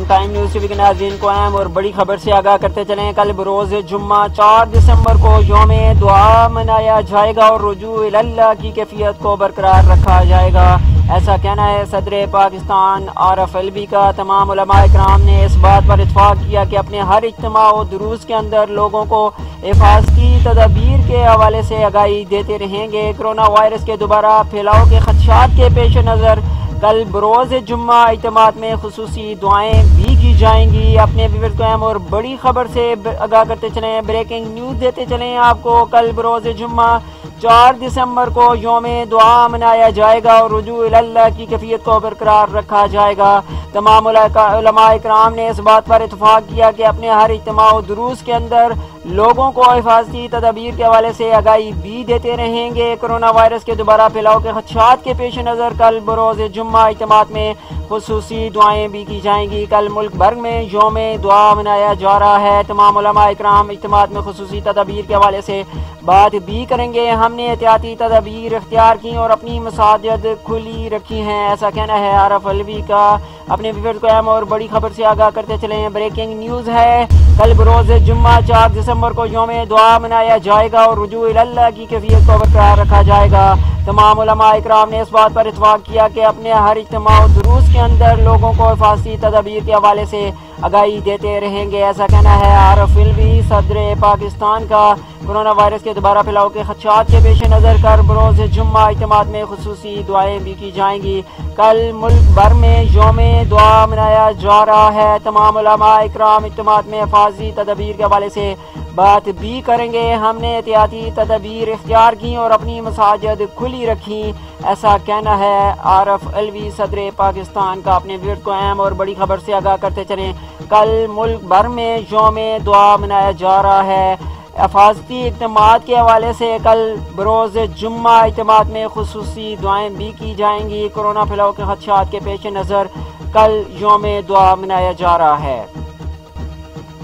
Time news T V کے ناظرین کو اہم اور بڑی خبر سے آگاہ کرتے چلیں۔ کل بروز جمعہ 4 دسمبر کو یوم دعا منایا جائے گا اور رجوع اللہ کی کیفیت کو برقرار رکھا جائے گا، ایسا کہنا ہے صدر پاکستان عارف الوی کا۔ تمام علماء کرام نے اس بات پر اتفاق کیا کہ اپنے ہر اجتماع و دروس کے اندر لوگوں کو حفاظتی تدابیر کے حوالے سے آگاہی دیتے رہیں گے۔ کرونا وائرس کے دوبارہ پھیلاؤ کے خدشات کے پیش نظر کل بروز جمعہ اجتماعات میں خصوصی دعائیں بھی کی جائیں گی۔ اپنے ویورز کو اہم اور بڑی خبر سے آگاہ کرتے چلیں، بریکنگ نیوز دیتے چلیں آپ کو۔ کل بروز جمعہ 4 دسمبر کو یوم دعا منایا جائے گا اور رجوع اللہ کی کیفیت کو برقرار رکھا جائے گا۔ تمام علماء کرام نے اس بات پر اتفاق کیا کہ اپنے ہر اجتماع و دروس کے اندر لوگوں کو حفاظتی تدابیر کے حوالے سے آگاہی بھی دیتے رہیں گے۔ کرونا وائرس کے دوبارہ پھیلاؤ کے خدشات کے پیش نظر کل بروز جمعہ اجتماعات میں خصوصی دعائیں بھی کی جائیں گی۔ کل ملک بھر میں یوم دعا منایا جا رہا ہے۔ تمام علماء کرام اجتماعات میں خصوصی تدابیر کے حوالے سے بات بھی کریں گے۔ ہم نے احتیاطی تدابیر اختیار کی اور اپنی مساجد کھلی رکھی ہیں، ایسا کہنا ہے عارف الوی کا۔ اپنے ویورز کو اہم اور بڑی خبر سے آگاہ کرتے چلیں، بریکنگ نیوز ہے۔ کل بروز جمعہ 4 دسمبر کو یوم دعا منایا جائے گا اور رجوع اللہ کی کیفیت کو برقرار رکھا جائے گا۔ تمام علماء اکرام نے اس بات پر اتفاق کیا کہ اپنے ہر اجتماع و دروس کے اندر لوگوں کو حفاظتی تدابیر کے حوالے سے آگاہی دیتے رہیں گے، ایسا کہنا ہے عارف الوی صدر پاکستان کا۔ کرونا وائرس کے دوبارہ پھیلاؤ کے خدشات کے پیش نظر کر بروز جمعہ اجتماعات میں خصوصی دعائیں بھی کی جائیں گی۔ کل ملک بھر میں یوم دعا منایا جا رہا ہے۔ تمام علماء اکرام اجتماعات میں حفاظتی تدابیر کے حوالے سے بات بھی کریں گے۔ ہم نے احتیاطی تدابیر اختیار کی اور اپنی مساجد کھلی رکھی، ایسا کہنا ہے عارف الوی صدر پاکستان کا۔ اپنے ویورز کو اہم اور بڑی خبر سے آگاہ کرتے چلیں، کل ملک بھر میں یوم دعا منایا جا رہا ہے۔ حفاظتی اقدامات کے حوالے سے کل بروز جمعہ اجتماعات میں خصوصی دعائیں بھی کی جائیں گی۔ کورونا پھیلاؤ کے خدشات کے پیش نظر کل یوم دعا منایا جا رہا ہے۔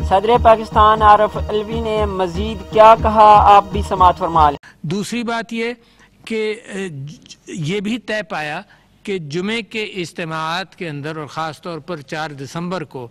صدر پاکستان عارف الوی نے مزید کیا کہا، آپ بھی سماعت فرما لیں۔ دوسری بات یہ کہ یہ بھی طے پایا کہ جمعے کے اجتماعات کے اندر اور خاص طور پر 4 دسمبر کو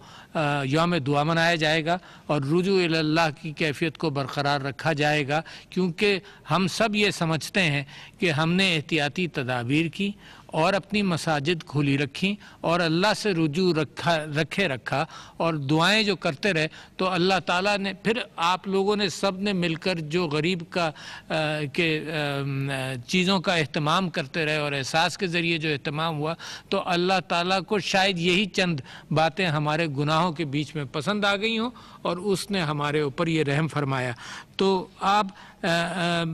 یوم دعا منایا جائے گا اور رجوع اللہ کی کیفیت کو برقرار رکھا جائے گا، کیونکہ ہم سب یہ سمجھتے ہیں کہ ہم نے احتیاطی تدابیر کی اور اپنی مساجد کھلی رکھی اور اللہ سے رجوع رکھا اور دعائیں جو کرتے رہے، تو اللہ تعالیٰ نے پھر آپ لوگوں نے سب نے مل کر جو غریب کے چیزوں کا اہتمام کرتے رہے اور احساس کے ذریعے جو اہتمام ہوا، تو اللہ تعالیٰ کو شاید یہی چند باتیں ہمارے گناہوں کے بیچ میں پسند آ گئی ہوں اور اس نے ہمارے اوپر یہ رحم فرمایا۔ تو آپ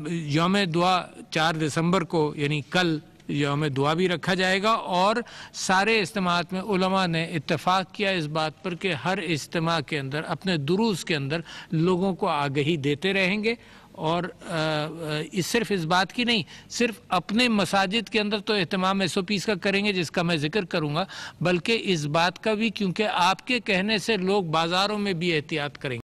یوم دعا 4 دسمبر کو یعنی کل یوم دعا بھی رکھا جائے گا، اور سارے اجتماعات میں علماء نے اتفاق کیا اس بات پر کہ ہر اجتماع کے اندر اپنے دروس کے اندر لوگوں کو آگہی دیتے رہیں گے، اور صرف اس بات کی نہیں، صرف اپنے مساجد کے اندر تو اہتمام SOPs کا کریں گے جس کا میں ذکر کروں گا، بلکہ اس بات کا بھی، کیونکہ آپ کے کہنے سے لوگ بازاروں میں بھی احتیاط کریں گے۔